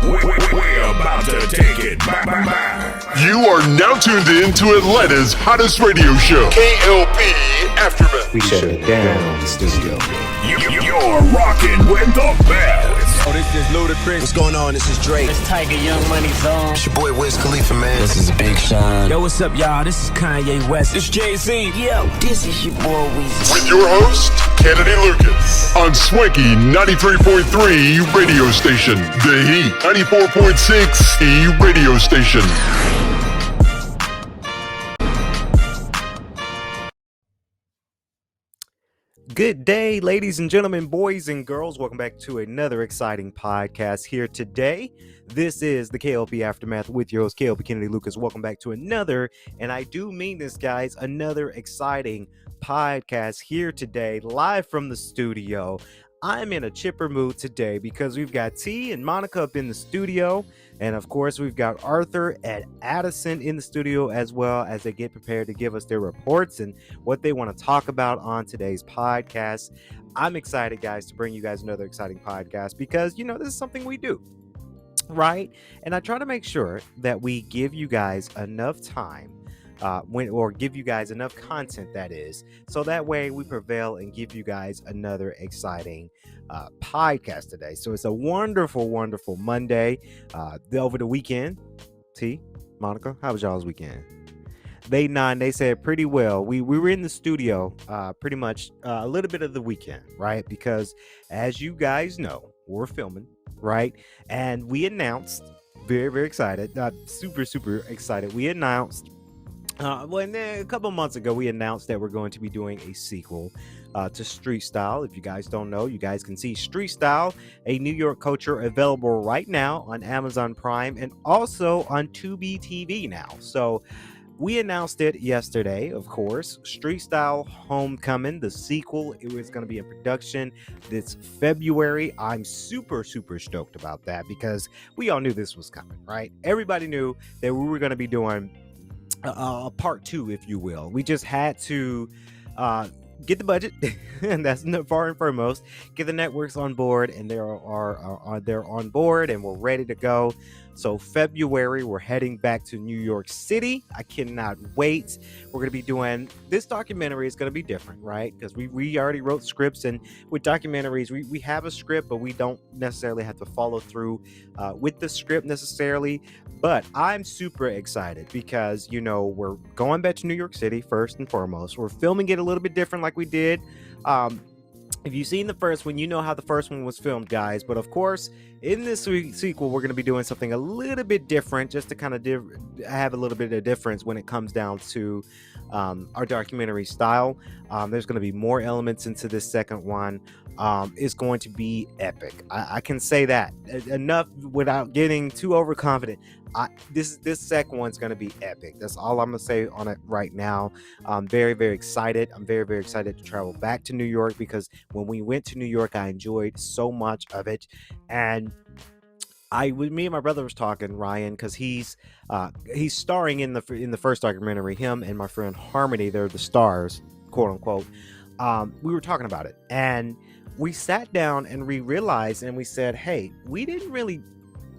We're about to take it back. You are now tuned in to Atlanta's hottest radio show, K.L.P. Aftermath. We shut it down in the studio. You're rocking with the best. Oh, this is Ludacris. What's going on? This is Drake. It's Tiger Young Money Zone. It's your boy Wiz Khalifa, man. This is Big Sean. Yo, what's up, y'all? This is Kanye West. It's Jay-Z. Yo, this is your boy Weezy. With your host, Kennedy Lucas. On Swanky 93.3 radio station. The Heat 94.6 E radio station. Good day, ladies and gentlemen, boys and girls. Welcome back to another exciting podcast here today. This is the K.L.P. Aftermath with your host, K.L.P. Kennedy Lucas. Welcome back to another, and I do mean this, guys, another exciting podcast here today, live from the studio. I'm in a chipper mood today because we've got T and Monica up in the studio. And of course, we've got Arthur and Addison in the studio as well as they get prepared to give us their reports and what they want to talk about on today's podcast. I'm excited, guys, to bring you guys another exciting podcast because, you know, this is something we do, right? And I try to make sure that we give you guys enough time give you guys enough content, that is, so that way we prevail and give you guys another exciting podcast today. So it's a wonderful, wonderful Monday over the weekend. T, Monica, how was y'all's weekend? They said pretty well. We were in the studio pretty much a little bit of the weekend, right? Because as you guys know, we're filming, right? And we announced, very, very excited, super, super excited. We announced a couple months ago, we announced that we're going to be doing a sequel to Street Style. If you guys don't know, you guys can see Street Style, a New York culture, available right now on Amazon Prime and also on Tubi TV now. So we announced it yesterday, of course. Street Style Homecoming, the sequel, it was going to be in production this February. I'm super, super stoked about that because we all knew this was coming, right? Everybody knew that we were going to be doing part two, if you will. We just had to get the budget, and that's far and foremost. Get the networks on board, and they're on board, and we're ready to go. So February, we're heading back to New York City. I cannot wait. We're going to be doing this documentary. Is going to be different, right? Because we already wrote scripts, and with documentaries, we have a script, but we don't necessarily have to follow through with the script necessarily. But I'm super excited because, you know, we're going back to New York City first and foremost. We're filming it a little bit different like we did. If you've seen the first one, you know how the first one was filmed, guys. But of course, in this sequel, we're going to be doing something a little bit different just to kind of have a little bit of difference when it comes down to our documentary style. There's going to be more elements into this second one. It's going to be epic. I can say that enough without getting too overconfident. This second one's going to be epic. That's all I'm going to say on it right now. I'm very, very excited. I'm very, very excited to travel back to New York because when we went to New York, I enjoyed so much of it. And me and my brother was talking, Ryan, because he's starring in the first documentary. Him and my friend Harmony, they're the stars, quote unquote. We were talking about it, and we sat down and we realized, and we said, hey, we didn't really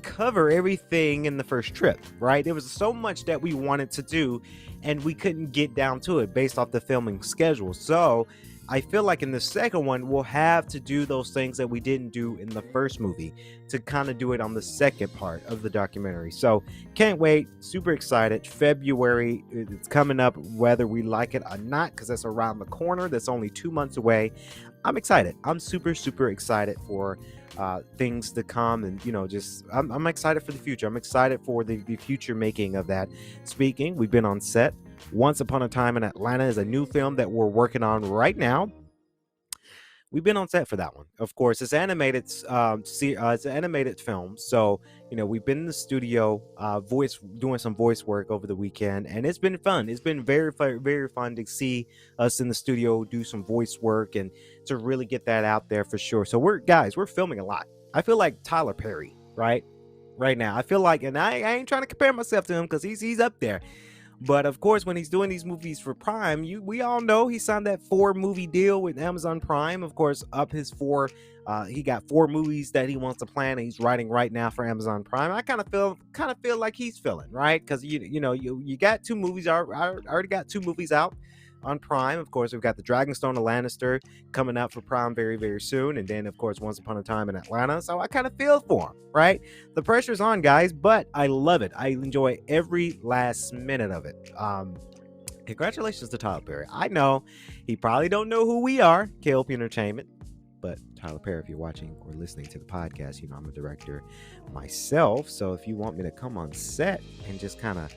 cover everything in the first trip, right? There was so much that we wanted to do, and we couldn't get down to it based off the filming schedule. So I feel like in the second one, we'll have to do those things that we didn't do in the first movie to kind of do it on the second part of the documentary. So can't wait. Super excited. February, it's coming up whether we like it or not because that's around the corner. That's only 2 months away. I'm excited. I'm super, super excited for things to come. And, you know, just I'm excited for the future. I'm excited for the future making of that. Speaking, we've been on set. Once Upon a Time in Atlanta is a new film that we're working on right now. We've been on set for that one. Of course, it's animated. It's an animated film. So, you know, we've been in the studio, doing some voice work over the weekend, and it's been fun. It's been very, very fun to see us in the studio do some voice work and to really get that out there for sure. So we're filming a lot. I feel like Tyler Perry, right now. I feel like, and I ain't trying to compare myself to him because he's up there. But of course, when he's doing these movies for Prime, we all know he signed that 4-movie deal with Amazon Prime. Of course, up his 4. He got 4 movies that he wants to plan, and he's writing right now for Amazon Prime. I kind of feel like he's feeling right, because you got 2 movies. I already got 2 movies out on Prime. Of course, we've got the Dragonstone of Lannister coming out for Prime very, very soon, and then of course Once Upon a Time in Atlanta. So I kind of feel for him, right? The pressure's on, guys, but I love it. I enjoy every last minute of it. Congratulations to Tyler Perry. I know he probably don't know who we are, K.L.P Entertainment. But Tyler Perry, if you're watching or listening to the podcast, I'm a director myself. So if you want me to come on set and just kind of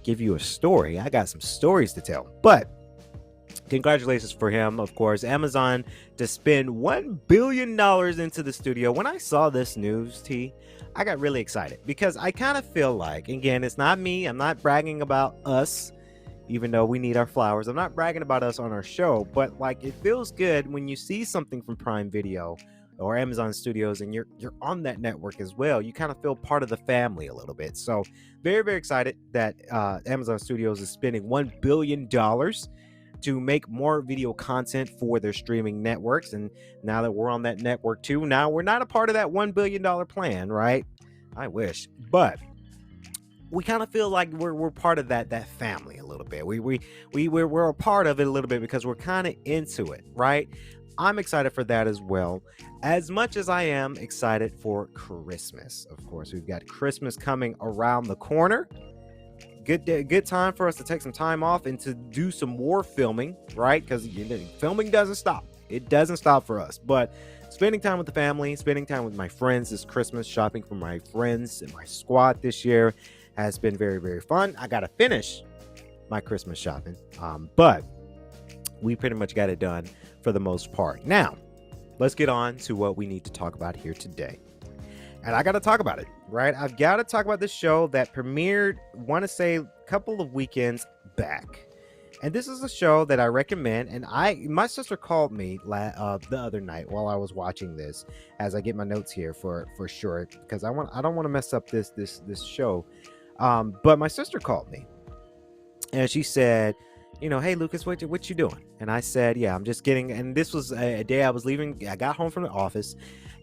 give you a story, I got some stories to tell. But congratulations for him, of course. Amazon to spend $1 billion into the studio. When I saw this news, I got really excited, because I kind of feel like, again, it's not me. I'm not bragging about us, even though we need our flowers. I'm not bragging about us on our show, but like, it feels good when you see something from Prime Video or Amazon Studios and you're on that network as well. You kind of feel part of the family a little bit. So very, very excited that Amazon Studios is spending $1 billion to make more video content for their streaming networks. And now that we're on that network too, now we're not a part of that $1 billion plan, right? I wish, but we kind of feel like we're part of that family a little bit. We're a part of it a little bit because we're kind of into it, right? I'm excited for that as well, as much as I am excited for Christmas. Of course, we've got Christmas coming around the corner. Good time for us to take some time off and to do some more filming, right? Because filming doesn't stop. It doesn't stop for us. But spending time with the family, spending time with my friends this Christmas, shopping for my friends and my squad this year has been very, very fun. I got to finish my Christmas shopping, but we pretty much got it done for the most part. Now, let's get on to what we need to talk about here today. And I got to talk about it, right? I've got to talk about this show that premiered, want to say, a couple of weekends back. And this is a show that I recommend. And my sister called me the other night while I was watching this, as I get my notes here for sure, because I don't want to mess up this show. But my sister called me and she said, hey, Lucas, what you doing? And I said, yeah, I'm just getting, and this was a day I was leaving. I got home from the office,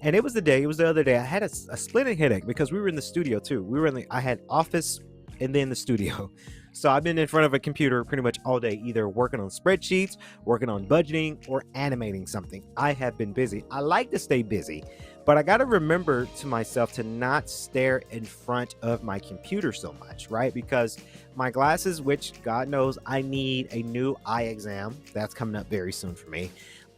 and it was the other day I had a splitting headache, because we were in the studio too. I had office and then the studio. So I've been in front of a computer pretty much all day, either working on spreadsheets, working on budgeting, or animating something. I have been busy. I like to stay busy, but I got to remember to myself to not stare in front of my computer so much, right? Because my glasses, which God knows I need a new eye exam. That's coming up very soon for me.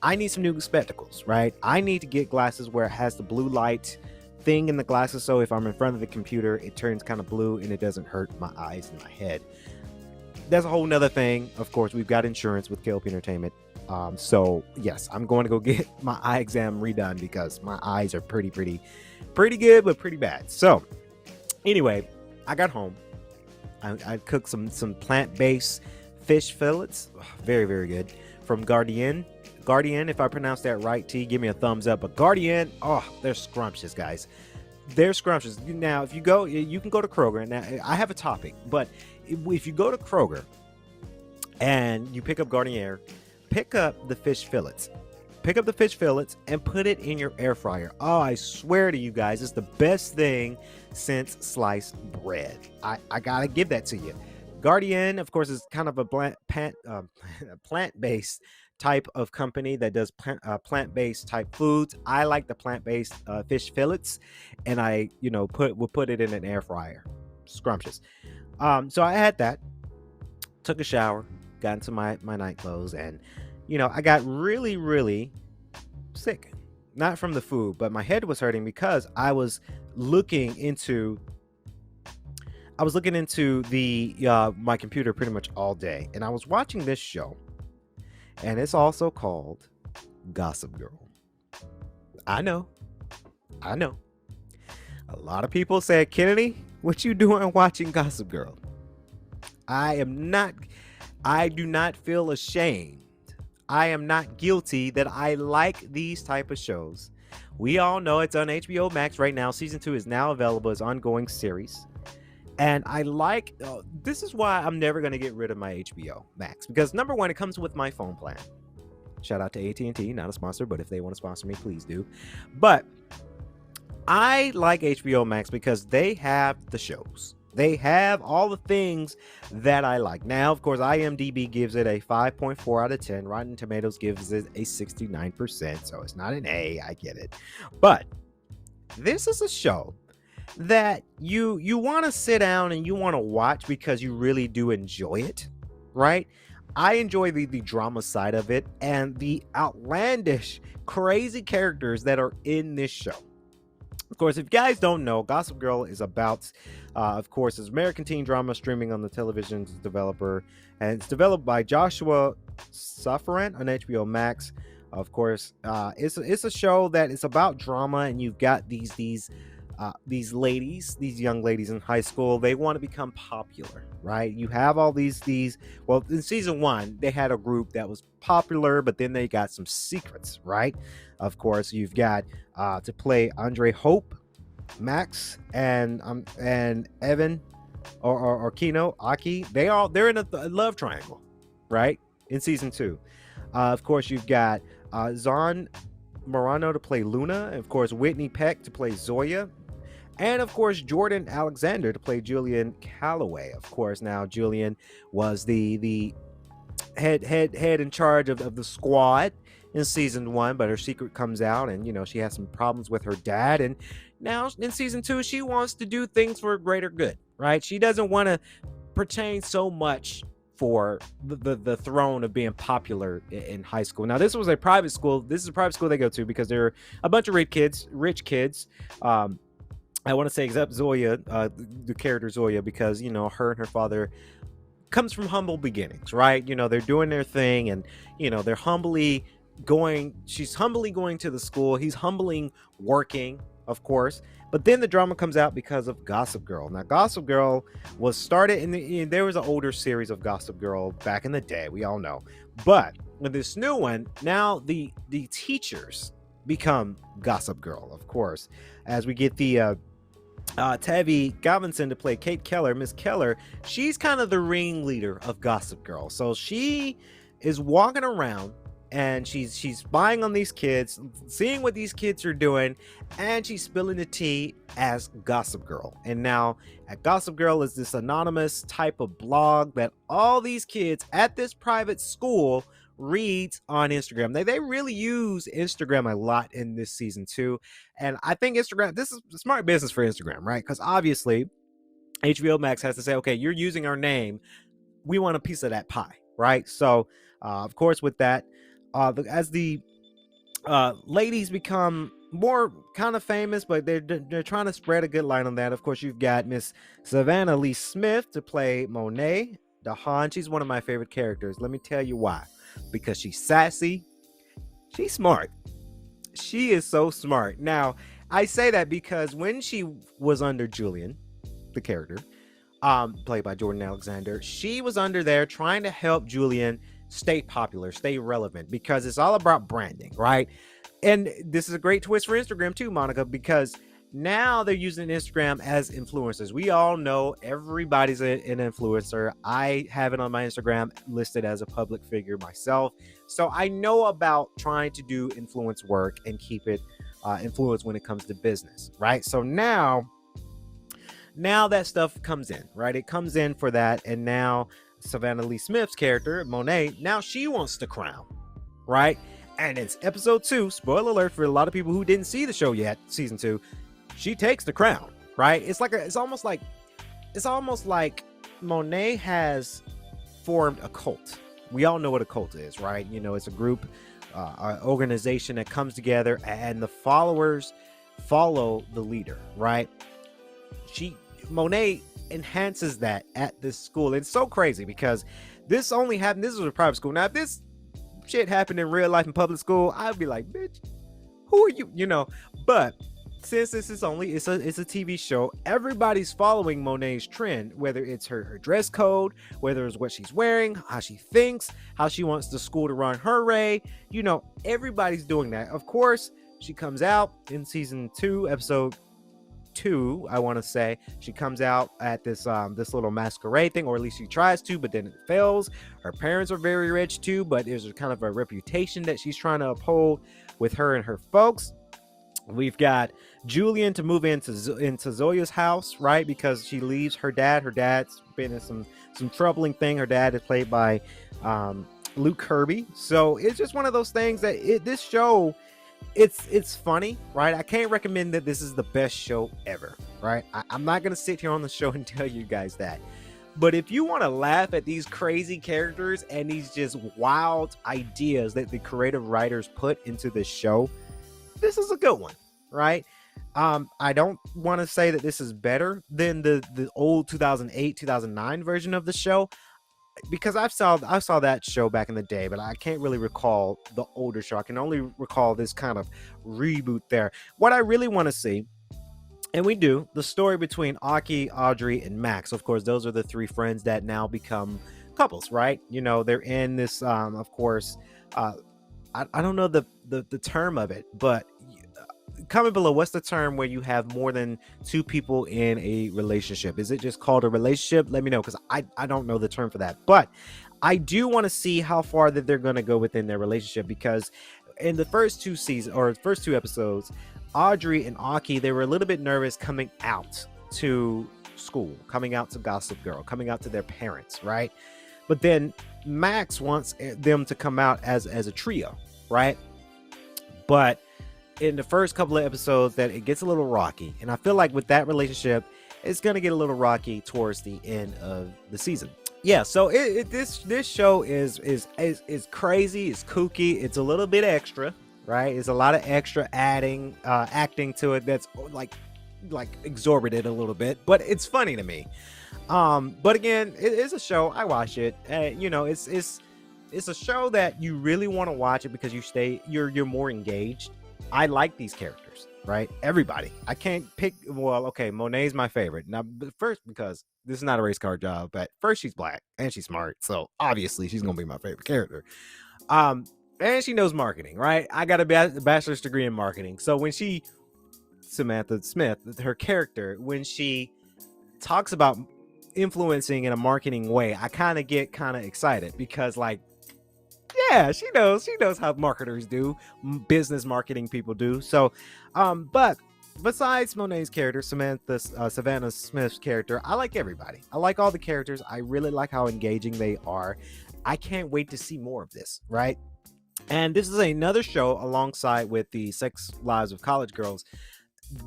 I need some new spectacles, right? I need to get glasses where it has the blue light thing in the glasses, so if I'm in front of the computer, it turns kind of blue and it doesn't hurt my eyes and my head. That's a whole nother thing. Of course, we've got insurance with K.L.P Entertainment. So yes, I'm going to go get my eye exam redone, because my eyes are pretty good, but pretty bad. So anyway, I got home. I cooked some plant-based fish fillets. Very, very good. From Guardian, if I pronounced that right, T, give me a thumbs up. But Guardian, they're scrumptious, guys. They're scrumptious. Now, if you can go to Kroger. Now, I have a topic, but if you go to Kroger and you pick up Guardian, pick up the fish fillets. Pick up the fish fillets and put it in your air fryer. Oh, I swear to you guys, it's the best thing since sliced bread. I gotta give that to you. Guardian, of course, is kind of a plant-based type of company that does plant-based type foods. I like the plant-based fish fillets, and I will put it in an air fryer. Scrumptious. So I had that, took a shower, got into my night clothes, and I got really, really sick. Not from the food, but my head was hurting because I was looking into the my computer pretty much all day, and I was watching this show, and it's also called Gossip Girl. I know. A lot of people said, Kennedy, what you doing watching Gossip Girl? I do not feel ashamed. I am not guilty that I like these type of shows. We all know it's on HBO Max right now. Season 2 is now available as ongoing series. And I like this is why I'm never going to get rid of my HBO Max, because number one, it comes with my phone plan. Shout out to AT&T, not a sponsor, but if they want to sponsor me, please do. But I like HBO Max because they have the shows. They have all the things that I like. Now, of course, IMDb gives it a 5.4 out of 10. Rotten Tomatoes gives it a 69%, so it's not an A, I get it. But this is a show that you want to sit down and you want to watch because you really do enjoy it, right? I enjoy the drama side of it and the outlandish, crazy characters that are in this show. Of course, if you guys don't know, Gossip Girl is about, of course, it's American teen drama streaming on the television's developer, and it's developed by Joshua Safran on HBO Max. Of course, it's a show that is about drama, and you've got these ladies, these young ladies in high school. They want to become popular, right? You have all these. Well, in season 1, they had a group that was popular, but then they got some secrets, right? Of course, you've got to play Andre Hope, Max, and Evan or Kino Aki. They're in a love triangle, right? In season 2, of course, you've got Zon Morano to play Luna, and of course, Whitney Peck to play Zoya. And of course, Jordan Alexander to play Julian Calloway. Of course, now Julian was the head in charge of the squad in season 1, but her secret comes out, and she has some problems with her dad. And now in season 2, she wants to do things for a greater good, right? She doesn't want to pertain so much for the throne of being popular in high school. Now, this was a private school. This is a private school they go to because they're a bunch of rich kids. I want to say except Zoya, the character Zoya, because her and her father comes from humble beginnings, right? They're doing their thing, and they're she's humbly going to the school. He's humbling working, of course. But then the drama comes out because of Gossip Girl. Now, Gossip Girl was started there was an older series of Gossip Girl back in the day, we all know. But with this new one, now the teachers become Gossip Girl, of course, as we get the Tavi Gavinson to play Kate Keller. Miss Keller, she's kind of the ringleader of Gossip Girl. So she is walking around and she's spying on these kids, seeing what these kids are doing, and she's spilling the tea as Gossip Girl. And now at Gossip Girl is this anonymous type of blog that all these kids at this private school reads on Instagram. They really use Instagram a lot in this season 2, and I think Instagram, this is smart business for Instagram, right? Because obviously HBO Max has to say, okay, you're using our name, we want a piece of that pie, right? So of course, with that, as the ladies become more kind of famous, but they're trying to spread a good light on that. Of course, you've got Miss Savannah Lee Smith to play Monet Dahan. She's one of my favorite characters. Let me tell you why. Because she's sassy, she's smart. She is so smart. Now, I say that because when she was under Julian, the character, played by Jordan Alexander, she was under there trying to help Julian stay popular, stay relevant, because it's all about branding, right? And this is a great twist for Instagram too, Monica, because now they're using Instagram as influencers. We all know everybody's an influencer. I have it on my Instagram listed as a public figure myself. So I know about trying to do influence work and keep it influence when it comes to business, right? So now that stuff comes in, right? It comes in for that. And now Savannah Lee Smith's character, Monet, now she wants the crown, right? And it's episode 2, spoiler alert for a lot of people who didn't see the show yet, season 2, she takes the crown, right? It's almost like Monet has formed a cult. We all know what a cult is, right? It's a group, an organization that comes together and the followers follow the leader, right? Monet enhances that at this school. It's so crazy because this only happened, this was a private school. Now, if this shit happened in real life in public school, I'd be like, bitch, who are you? But since this is only it's a TV show, everybody's following Monet's trend, whether it's her dress code, whether it's what she's wearing, how she thinks, how she wants the school to run her way. Everybody's doing that. Of course, she comes out in season 2, episode 2, I want to say. She comes out at this this little masquerade thing, or at least she tries to, but then it fails. Her parents are very rich too, but there's kind of a reputation that she's trying to uphold with her and her folks. We've got Julian to move into Zoya's house, right? Because she leaves her dad. Her dad's been in some troubling thing. Her dad is played by Luke Kirby. So it's just one of those things that this show, it's funny, right? I can't recommend that this is the best show ever, right? I'm not gonna sit here on the show and tell you guys that. But if you want to laugh at these crazy characters and these just wild ideas that the creative writers put into this show, this is a good one, right? I don't want to say that this is better than the old 2008 2009 version of the show, because I saw that show back in the day, but I can't really recall the older show. I can only recall this kind of reboot there. What I really want to see, and we do, the story between Aki, Audrey, and Max. Of course, those are the 3 friends that now become couples, right? You know, they're in this, of course, I don't know the term of it, but comment below, what's the term where you have more than 2 people in a relationship? Is it just called a relationship? Let me know, because I don't know the term for that. But I do want to see how far that they're going to go within their relationship, because in the first 2 seasons, or first 2 episodes, Audrey and Aki, they were a little bit nervous coming out to school, coming out to Gossip Girl, coming out to their parents, right? But then Max wants them to come out as a trio, right? But in the first couple of episodes, that it gets a little rocky, and I feel like with that relationship, it's gonna get a little rocky towards the end of the season. Yeah, so this show is crazy, it's kooky, it's a little bit extra, right? It's a lot of extra acting to it that's like exorbitant a little bit, but it's funny to me. But again, it is a show. I watch it. You know, it's a show that you really want to watch it because you're more engaged. I like these characters, right? Everybody. I can't pick. Well, okay, Monet's my favorite. Now, first, because this is not a race car job, but first, she's black and she's smart, so obviously she's gonna be my favorite character. And she knows marketing, right? I got a bachelor's degree in marketing, so when Samantha Smith, her character, when she talks about influencing in a marketing way, I kind of get excited, because like, yeah, she knows how marketers do, business marketing people do. So but besides Monet's character, Savannah Smith's character, I like everybody. I like all the characters. I really like how engaging they are. I can't wait to see more of this, right? And this is another show alongside with the Sex Lives of College Girls.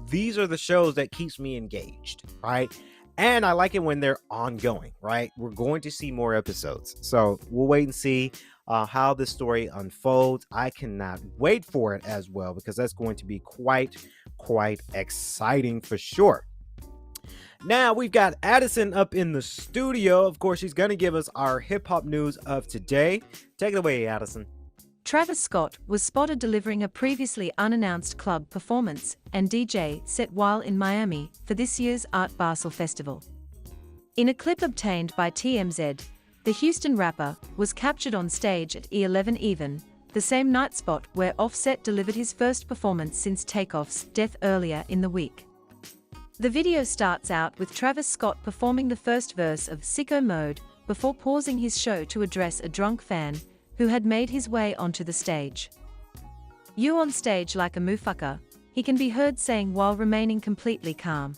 These are the shows that keeps me engaged, right? And I like it when they're ongoing, right? We're going to see more episodes. So we'll wait and see how this story unfolds. I cannot wait for it as well, because that's going to be quite exciting for sure. Now we've got Addison up in the studio. Of course, she's going to give us our hip hop news of today. Take it away, Addison. Travis Scott was spotted delivering a previously unannounced club performance and DJ set while in Miami for this year's Art Basel Festival. In a clip obtained by TMZ, the Houston rapper was captured on stage at E11 Even, the same night spot where Offset delivered his first performance since Takeoff's death earlier in the week. The video starts out with Travis Scott performing the first verse of Sicko Mode before pausing his show to address a drunk fan who had made his way onto the stage. "You on stage like a motherfucker," he can be heard saying while remaining completely calm.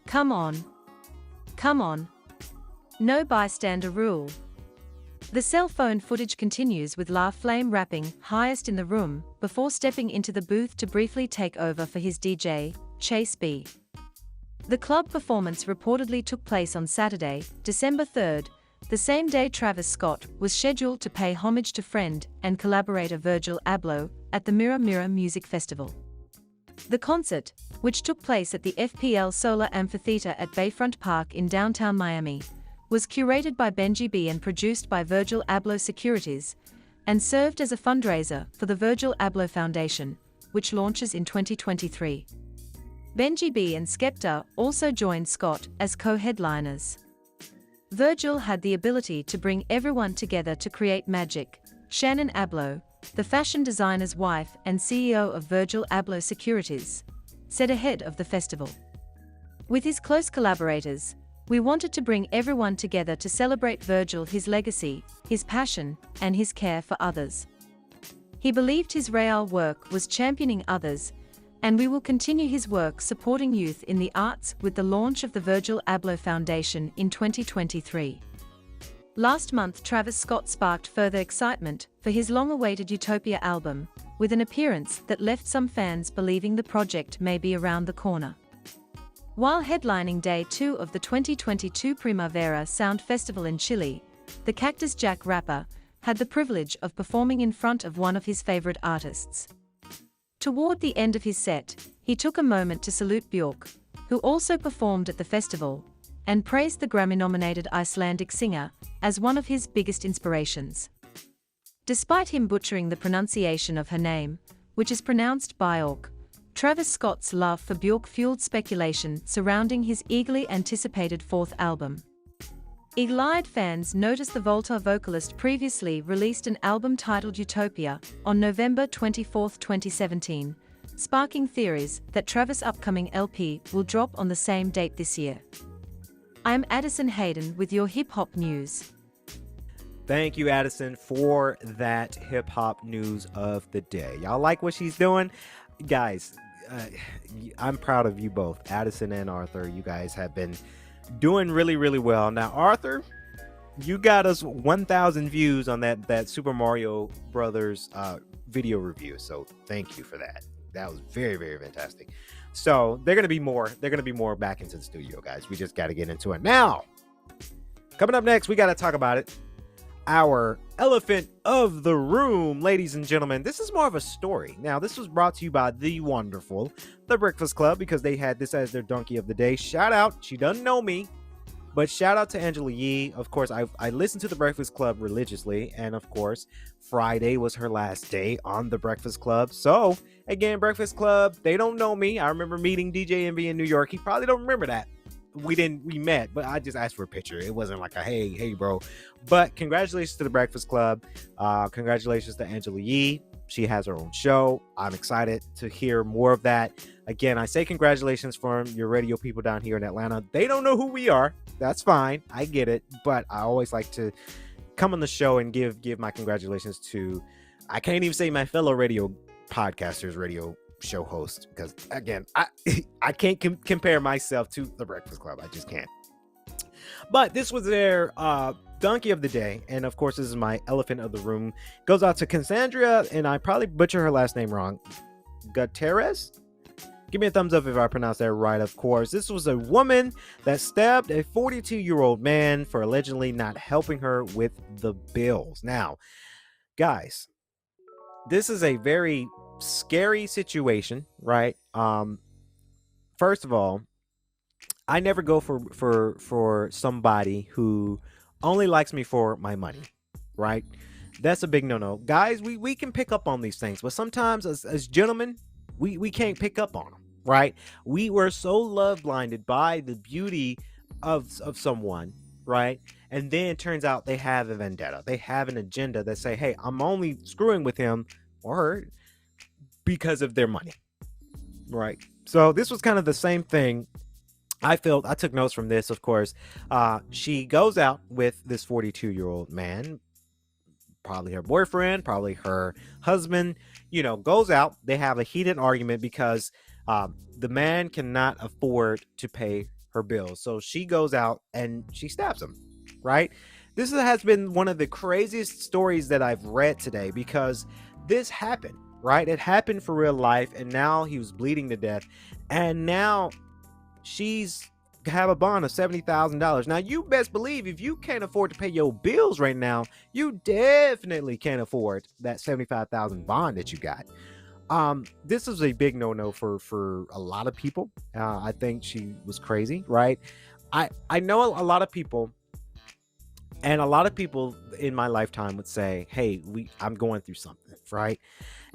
Come on. No bystander rule." The cell phone footage continues with La Flame rapping "Highest in the Room" before stepping into the booth to briefly take over for his DJ, Chase B. The club performance reportedly took place on Saturday, December 3rd, the same day Travis Scott was scheduled to pay homage to friend and collaborator Virgil Abloh at the Mirror Mirror Music Festival. The concert, which took place at the FPL Solar Amphitheater at Bayfront Park in downtown Miami, was curated by Benji B and produced by Virgil Abloh Securities, and served as a fundraiser for the Virgil Abloh Foundation, which launches in 2023. Benji B and Skepta also joined Scott as co-headliners. Virgil had the ability to bring everyone together to create magic. Shannon Abloh, the fashion designer's wife and CEO of Virgil Abloh Securities, said ahead of the festival. With his close collaborators, we wanted to bring everyone together to celebrate Virgil, his legacy, his passion, and his care for others. He believed his real work was championing others, and we will continue his work supporting youth in the arts with the launch of the Virgil Abloh Foundation in 2023. Last month, Travis Scott sparked further excitement for his long-awaited Utopia album, with an appearance that left some fans believing the project may be around the corner. While headlining Day 2 of the 2022 Primavera Sound Festival in Chile, the Cactus Jack rapper had the privilege of performing in front of one of his favorite artists. Toward the end of his set, he took a moment to salute Björk, who also performed at the festival, and praised the Grammy-nominated Icelandic singer as one of his biggest inspirations. Despite him butchering the pronunciation of her name, which is pronounced Björk, Travis Scott's love for Björk fueled speculation surrounding his eagerly anticipated fourth album. Eagle-eyed fans noticed the Volta vocalist previously released an album titled Utopia on November 24, 2017, sparking theories that Travis' upcoming LP will drop on the same date this year. I'm Addison Hayden with your hip-hop news. Thank you, Addison, for that hip-hop news of the day. Y'all like what she's doing? Guys, I'm proud of you both, Addison and Arthur. You guys have been doing really, really well. Now, Arthur, you got us 1,000 views on that Super Mario Brothers video review. So thank you for that. That was very, very fantastic. So they're gonna be more back into the studio, guys. We just got to get into it now. Coming up next, we got to talk about it. Our elephant of the room, ladies and gentlemen. This is more of a story. Now, this was brought to you by the wonderful The Breakfast Club, because they had this as their donkey of the day. Shout out. She doesn't know me, but shout out to Angela Yee. Of course, I listened to The Breakfast Club religiously, and of course, Friday was her last day on The Breakfast Club. So, again, Breakfast Club, they don't know me. I remember meeting DJ Envy in New York. He probably don't remember that. We met, but I just asked for a picture. It wasn't like a hey bro. But congratulations to the Breakfast Club. Congratulations to Angela Yee. She has her own show. I'm excited to hear more of that. Again, I say congratulations from your radio people down here in Atlanta. They don't know who we are. That's fine. I get it. But I always like to come on the show and give my congratulations to, I can't even say my fellow radio podcasters, radio show host, because again, I can't compare myself to the Breakfast Club. I just can't. But this was their donkey of the day, and of course, this is my elephant of the room. Goes out to Cassandra, and I probably butcher her last name wrong. Gutierrez. Give me a thumbs up if I pronounce that right. Of course, this was a woman that stabbed a 42-year-old man for allegedly not helping her with the bills. Now, guys, this is a very scary situation, right? First of all, I never go for somebody who only likes me for my money, right? That's a big no-no. Guys, we can pick up on these things, but sometimes as gentlemen, we can't pick up on them, right? We were so love blinded by the beauty of someone, right? And then it turns out they have a vendetta. They have an agenda that say, hey, I'm only screwing with him or her because of their money, right? So this was kind of the same thing. I took notes from this, of course. She goes out with this 42-year-old man, probably her boyfriend, probably her husband, goes out. They have a heated argument because the man cannot afford to pay her bills. So she goes out and she stabs him, right? This has been one of the craziest stories that I've read today, because this happened. Right? It happened for real life, and now he was bleeding to death, and now she's have a bond of $70,000. Now, you best believe if you can't afford to pay your bills right now, you definitely can't afford that $75,000 bond that you got. This is a big no-no for a lot of people. I think she was crazy, right? I know a lot of people. And a lot of people in my lifetime would say, hey, I'm going through something, right?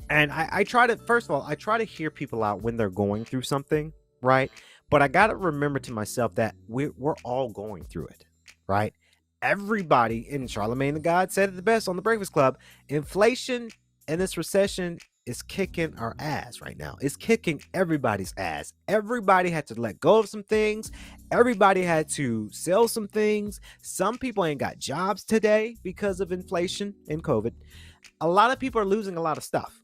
And I try to hear people out when they're going through something, right? But I got to remember to myself that we're all going through it, right? Everybody, and Charlemagne the God said it the best on The Breakfast Club, inflation and this recession is kicking our ass right now. It's kicking everybody's ass. Everybody had to let go of some things. Everybody had to sell some things. Some people ain't got jobs today because of inflation and COVID. A lot of people are losing a lot of stuff,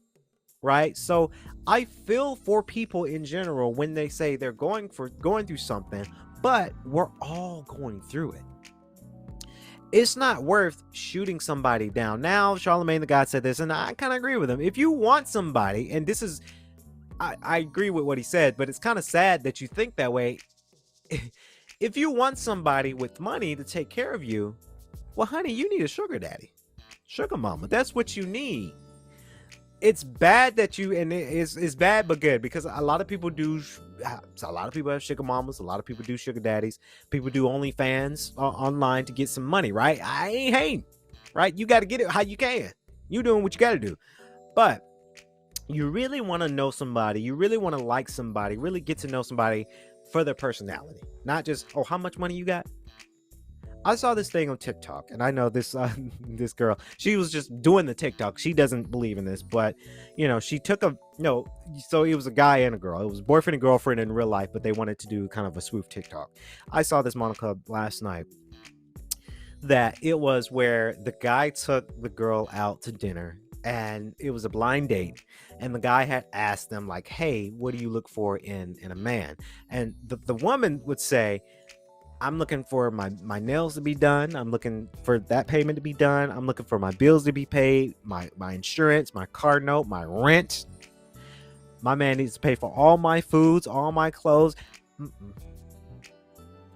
right? So I feel for people in general when they say they're going through something, but we're all going through it. It's not worth shooting somebody down. Now, Charlemagne the God said this, and I kind of agree with him. If you want somebody, and this is, I agree with what he said, but it's kind of sad that you think that way. If you want somebody with money to take care of you, well, honey, you need a sugar daddy, sugar mama. That's what you need. It's bad that you, and it's bad but good, because a lot of people do. A lot of people have sugar mamas. A lot of people do sugar daddies. People do OnlyFans online to get some money, right? I ain't hating, right? You got to get it how you can. You doing what you got to do. But you really want to know somebody. You really want to like somebody. Really get to know somebody for their personality, not just, oh, how much money you got. I saw this thing on TikTok, and I know this this girl, she was just doing the TikTok. She doesn't believe in this, but she took so it was a guy and a girl. It was boyfriend and girlfriend in real life, but they wanted to do kind of a spoof TikTok. I saw this Monica last night, that it was where the guy took the girl out to dinner, and it was a blind date, and the guy had asked them like, hey, what do you look for in a man? And the woman would say, I'm looking for my nails to be done. I'm looking for that payment to be done. I'm looking for my bills to be paid, my insurance, my car note, my rent. My man needs to pay for all my foods, all my clothes.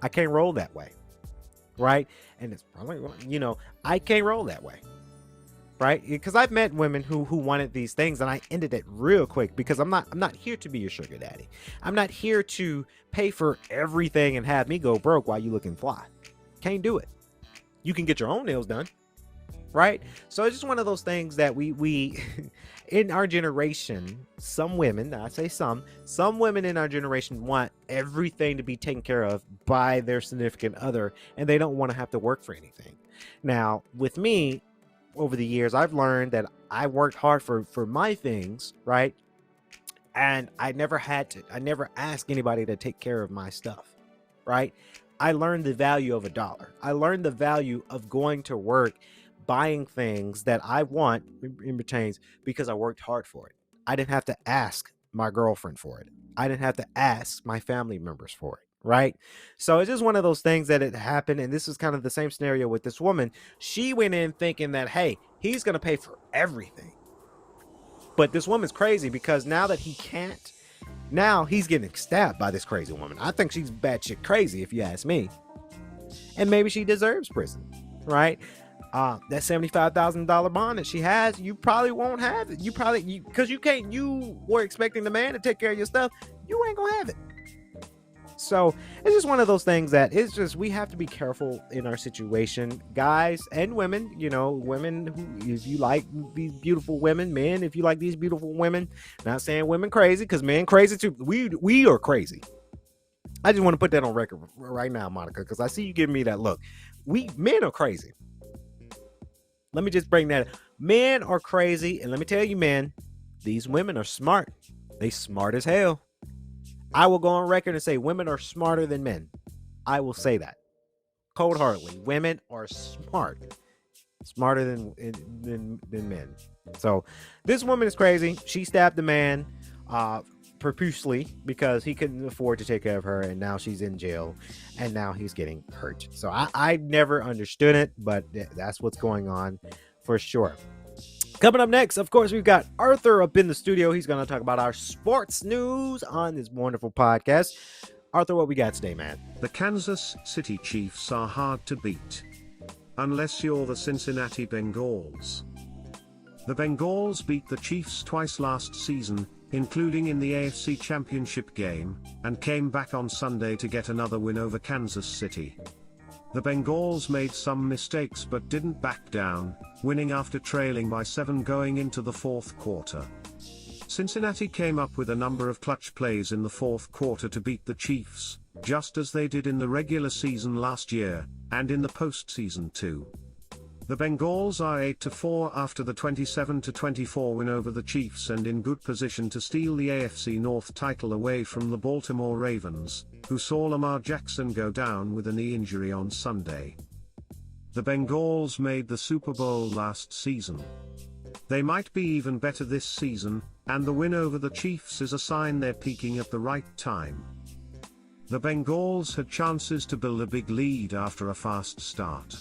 I can't roll that way, right? And it's probably, I can't roll that way, right? Because I've met women who wanted these things, and I ended it real quick, because I'm not here to be your sugar daddy. I'm not here to pay for everything and have me go broke while you looking fly. Can't do it. You can get your own nails done, right? So it's just one of those things that we in our generation, some women, I say some women in our generation want everything to be taken care of by their significant other, and they don't want to have to work for anything. Now, with me, over the years, I've learned that I worked hard for my things, right? And I never asked anybody to take care of my stuff, right? I learned the value of $1. I learned the value of going to work, buying things that I want in returns, because I worked hard for it. I didn't have to ask my girlfriend for it. I didn't have to ask my family members for it, right? So it's just one of those things that it happened. And this is kind of the same scenario with this woman. She went in thinking that, hey, he's going to pay for everything. But this woman's crazy, because now that he can't, now he's getting stabbed by this crazy woman. I think she's batshit crazy, if you ask me. And maybe she deserves prison, right? That $75,000 bond that she has, you probably won't have it. Because you were expecting the man to take care of your stuff. You ain't gonna have it. So it's just one of those things that it's just, we have to be careful in our situation, guys and women. Women who, if you like these beautiful women, men, if you like these beautiful women, not saying women crazy, because men crazy too. We are crazy. I just want to put that on record right now, Monica, because I see you giving me that look. Men are crazy. Let me just bring that up. Men are crazy, and let me tell you, men, these women are smart. They smart as hell. I will go on record and say women are smarter than men. I will say that cold-heartedly. Women are smarter than men. So this woman is crazy. She stabbed the man profusely because he couldn't afford to take care of her, and now she's in jail, and now he's getting hurt. So I never understood it, but that's what's going on for sure. Coming up next, of course, we've got Arthur up in the studio. He's going to talk about our sports news on this wonderful podcast. Arthur, what we got today, man? The Kansas City Chiefs are hard to beat. Unless you're the Cincinnati Bengals. The Bengals beat the Chiefs twice last season, including in the AFC Championship game, and came back on Sunday to get another win over Kansas City. The Bengals made some mistakes but didn't back down, winning after trailing by 7 going into the fourth quarter. Cincinnati came up with a number of clutch plays in the fourth quarter to beat the Chiefs, just as they did in the regular season last year, and in the postseason too. The Bengals are 8-4 after the 27-24 win over the Chiefs and in good position to steal the AFC North title away from the Baltimore Ravens, who saw Lamar Jackson go down with a knee injury on Sunday. The Bengals made the Super Bowl last season. They might be even better this season, and the win over the Chiefs is a sign they're peaking at the right time. The Bengals had chances to build a big lead after a fast start.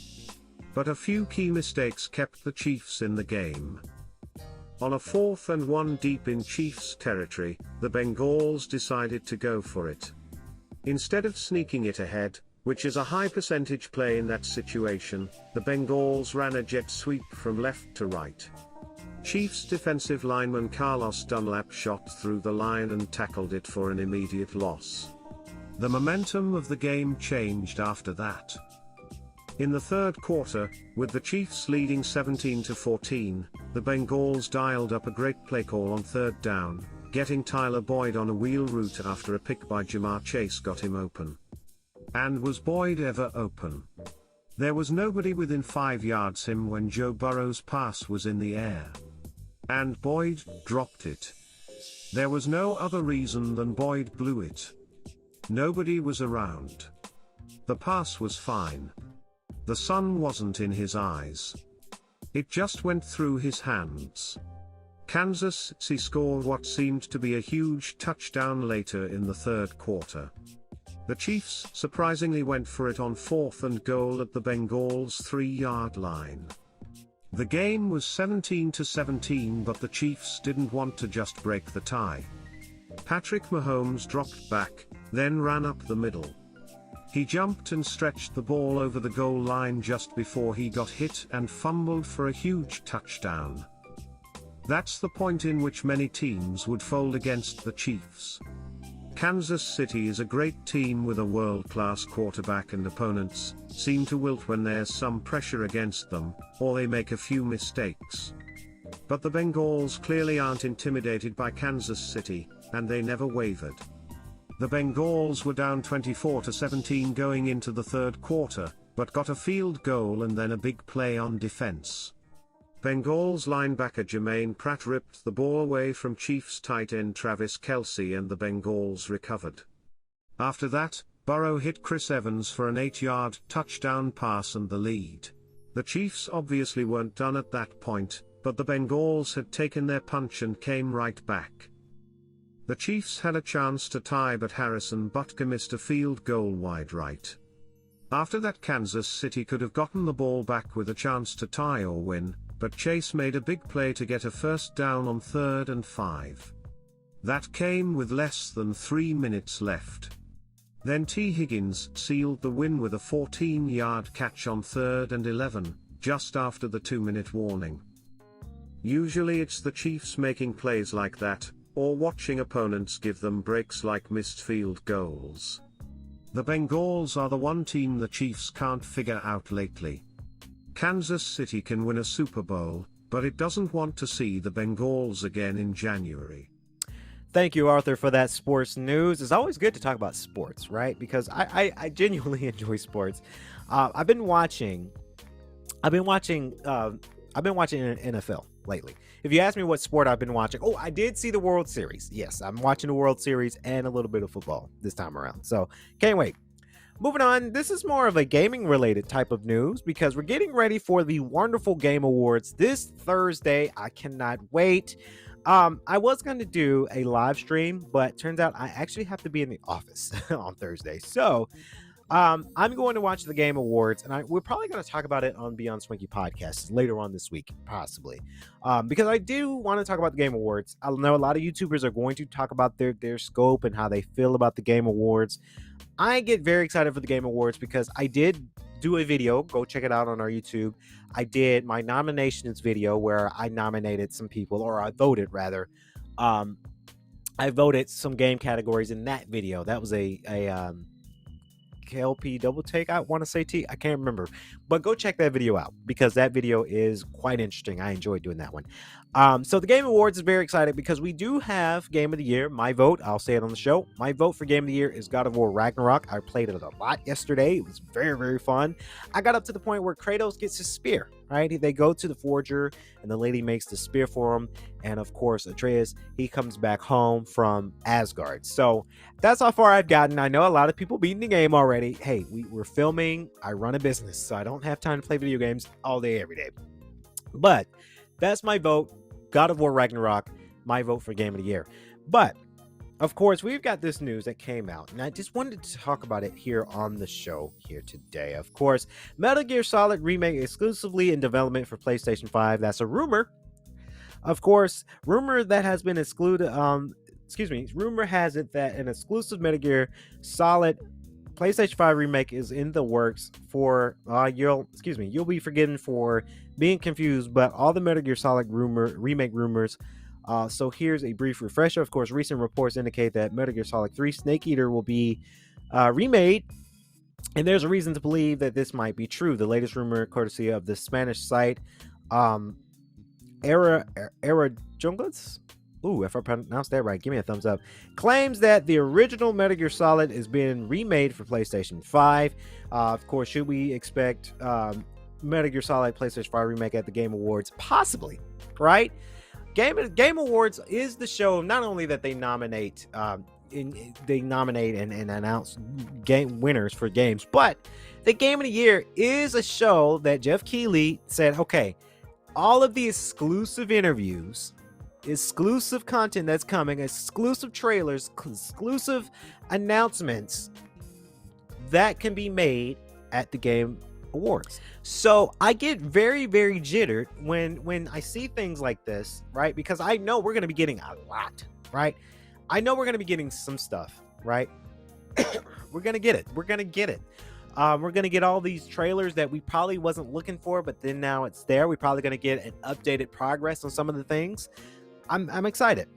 But a few key mistakes kept the Chiefs in the game. On a 4th and 1 deep in Chiefs territory, the Bengals decided to go for it. Instead of sneaking it ahead, which is a high percentage play in that situation, the Bengals ran a jet sweep from left to right. Chiefs defensive lineman Carlos Dunlap shot through the line and tackled it for an immediate loss. The momentum of the game changed after that. In the third quarter, with the Chiefs leading 17-14, the Bengals dialed up a great play call on third down, getting Tyler Boyd on a wheel route after a pick by Jamar Chase got him open. And was Boyd ever open? There was nobody within 5 yards him when Joe Burrow's pass was in the air. And Boyd dropped it. There was no other reason than Boyd blew it. Nobody was around. The pass was fine. The sun wasn't in his eyes. It just went through his hands. Kansas City scored what seemed to be a huge touchdown later in the third quarter. The Chiefs surprisingly went for it on 4th and goal at the Bengals' 3-yard line. The game was 17-17, but the Chiefs didn't want to just break the tie. Patrick Mahomes dropped back, then ran up the middle. He jumped and stretched the ball over the goal line just before he got hit and fumbled for a huge touchdown. That's the point in which many teams would fold against the Chiefs. Kansas City is a great team with a world-class quarterback, and opponents seem to wilt when there's some pressure against them, or they make a few mistakes. But the Bengals clearly aren't intimidated by Kansas City, and they never wavered. The Bengals were down 24-17 going into the third quarter, but got a field goal and then a big play on defense. Bengals linebacker Jermaine Pratt ripped the ball away from Chiefs tight end Travis Kelce and the Bengals recovered. After that, Burrow hit Chris Evans for an 8-yard touchdown pass and the lead. The Chiefs obviously weren't done at that point, but the Bengals had taken their punch and came right back. The Chiefs had a chance to tie, but Harrison Butker missed a field goal wide right. After that, Kansas City could have gotten the ball back with a chance to tie or win, but Chase made a big play to get a first down on 3rd and 5. That came with less than 3 minutes left. Then T. Higgins sealed the win with a 14-yard catch on 3rd and 11, just after the 2-minute warning. Usually it's the Chiefs making plays like that, or watching opponents give them breaks like missed field goals. The Bengals are the one team the Chiefs can't figure out lately. Kansas City can win a Super Bowl, but it doesn't want to see the Bengals again in January. Thank you, Arthur, for that sports news. It's always good to talk about sports, right? Because I genuinely enjoy sports. I've been watching NFL lately. If you ask me what sport I've been watching, I did see the World Series. Yes, I'm watching the World Series and a little bit of football this time around. So can't wait. Moving on, this is more of a gaming related type of news because we're getting ready for the wonderful Game Awards this Thursday. I cannot wait. I was going to do a live stream, but turns out I actually have to be in the office on Thursday. So I'm going to watch the Game Awards, and we're probably going to talk about it on Beyond Swanky Podcast later on this week, possibly, because I do want to talk about the Game Awards. I know a lot of YouTubers are going to talk about their scope and how they feel about the Game Awards. I get very excited for the Game Awards because I did do a video. Go check it out on our YouTube. I did my nominations video where I nominated some people, or I voted rather. I voted some game categories in that video. That was a K.L.P double take, I want to say I can't remember, but go check that video out because that video is quite interesting. I enjoyed doing that one. So the Game Awards is very excited because we do have Game of the Year. My vote, I'll say it on the show, my vote for Game of the Year is God of War Ragnarok. I played it a lot yesterday. It was very, very fun. I got up to the point where Kratos gets his spear. right? They go to the forger, and the lady makes the spear for him. And of course, Atreus, he comes back home from Asgard. So that's how far I've gotten. I know a lot of people beating the game already. Hey, we're filming. I run a business, so I don't have time to play video games all day, every day. But that's my vote. God of War Ragnarok, my vote for Game of the Year. But of course, we've got this news that came out, and I just wanted to talk about it here on the show here today. Of course, Metal Gear Solid Remake exclusively in development for PlayStation 5. That's a rumor. Of course, rumor that has been excluded. Rumor has it that an exclusive Metal Gear Solid PlayStation 5 remake is in the works for you'll be forgiven for being confused, but all the Metal Gear Solid remake rumors. So here's a brief refresher. Of course, recent reports indicate that Metal Gear Solid 3 Snake Eater will be remade, and there's a reason to believe that this might be true. The latest rumor, courtesy of the Spanish site Era Jungles. Ooh, if I pronounced that right, give me a thumbs up. Claims that the original Metal Gear Solid is being remade for PlayStation 5. Of course, should we expect Metal Gear Solid PlayStation 5 remake at the Game Awards? Possibly, right? Game Awards is the show not only that they nominate and announce game winners for games, but the Game of the Year is a show that Jeff Keighley said, okay, all of the exclusive interviews, exclusive content that's coming, exclusive trailers, exclusive announcements that can be made at the Game Awards. So I get very, very jittered when I see things like this, right? Because I know we're going to be getting a lot, right? I know we're going to be getting some stuff, right? We're going to get it. We're going to get it. We're going to get all these trailers that we probably wasn't looking for, but then now it's there. We're probably going to get an updated progress on some of the things. I'm excited.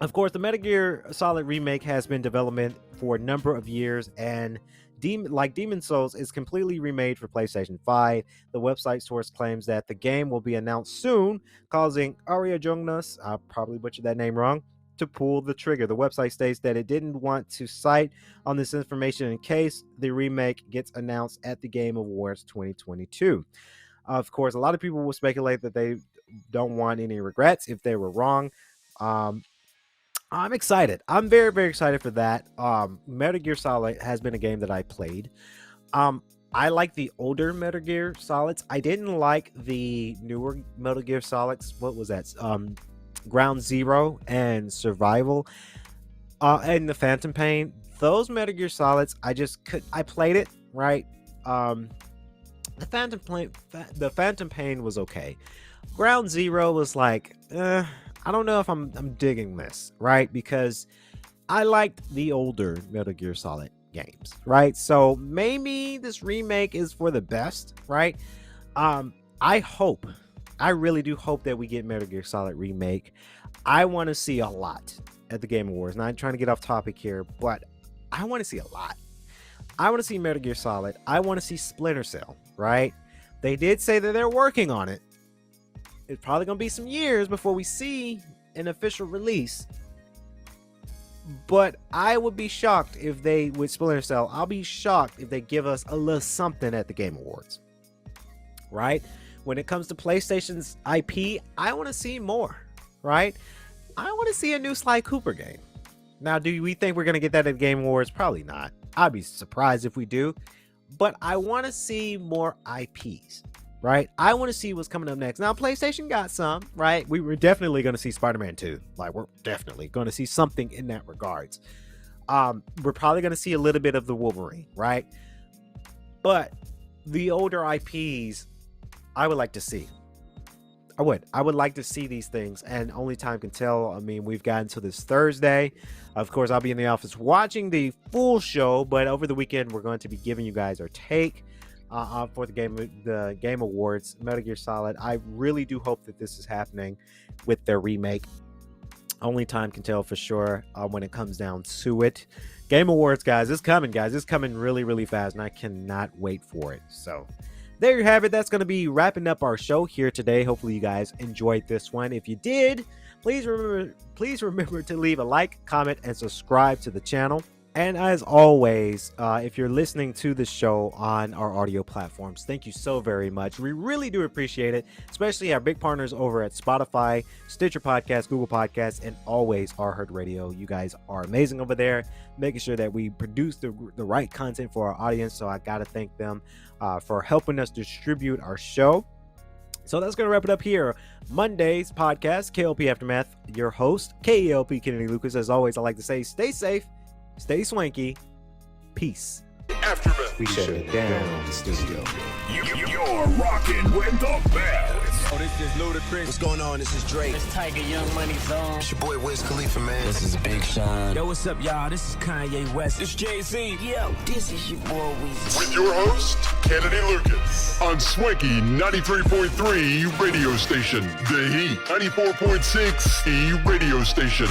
Of course, the Metal Gear Solid remake has been in development for a number of years, and Demon Souls is completely remade for PlayStation 5. The website source claims that the game will be announced soon, causing Aria Jungnas, I probably butchered that name wrong, to pull the trigger. The website states that it didn't want to cite on this information in case the remake gets announced at the Game Awards 2022. Of course, a lot of people will speculate that they don't want any regrets if they were wrong. I'm excited. I'm very, very excited for that. Metal Gear Solid has been a game that I played. I like the older Metal Gear Solids. I didn't like the newer Metal Gear Solids. What was that? Ground Zero and Survival. And the Phantom Pain. Those Metal Gear Solids, I played it, right? The Phantom Pain was okay. Ground Zero was like, I don't know if I'm digging this, right? Because I liked the older Metal Gear Solid games, right? So maybe this remake is for the best, right? I really do hope that we get Metal Gear Solid remake. I want to see a lot at the Game Awards. Not trying to get off topic here, but I want to see a lot. I want to see Metal Gear Solid. I want to see Splinter Cell, right? They did say that they're working on it. It's probably going to be some years before we see an official release. But I would be shocked if they, with Splinter Cell, I'll be shocked if they give us a little something at the Game Awards. Right? When it comes to PlayStation's IP, I want to see more. Right? I want to see a new Sly Cooper game. Now, do we think we're going to get that at the Game Awards? Probably not. I'd be surprised if we do. But I want to see more IPs. Right? I want to see what's coming up next. Now, PlayStation got some, right? We were definitely going to see Spider-Man 2. Like, we're definitely going to see something in that regards. We're probably going to see a little bit of the Wolverine, right? But the older IPs, I would like to see. I would like to see these things, and only time can tell. I mean, we've gotten to this Thursday. Of course, I'll be in the office watching the full show, but over the weekend, we're going to be giving you guys our take for the Game Awards, Metal Gear Solid. I really do hope that this is happening with their remake. Only time can tell for sure when it comes down to it. Game Awards, guys, it's coming, It's coming really, really fast, and I cannot wait for it. So there you have it. That's going to be wrapping up our show here today. Hopefully you guys enjoyed this one. If you did, please remember to leave a like, comment, and subscribe to the channel. And as always, if you're listening to the show on our audio platforms, thank you so very much. We really do appreciate it, especially our big partners over at Spotify, Stitcher Podcast, Google Podcasts, and always iHeartRadio. You guys are amazing over there, making sure that we produce the right content for our audience. So I got to thank them for helping us distribute our show. So that's going to wrap it up here. Monday's podcast, K.L.P. Aftermath, your host, K.L.P. Kennedy Lucas. As always, I like to say, stay safe. Stay swanky. Peace. Aftermath. We shut it down in the studio. You're rocking with the best. Oh, this is Ludacris. What's going on? This is Drake. It's Tiger Young Money Zone. It's your boy Wiz Khalifa, man. This is Big Sean. Yo, what's up, y'all? This is Kanye West. It's Jay-Z. Yo, this is your boy Weezy. With your host, Kennedy Lucas. On Swanky 93.3 radio station. The Heat 94.6 radio station.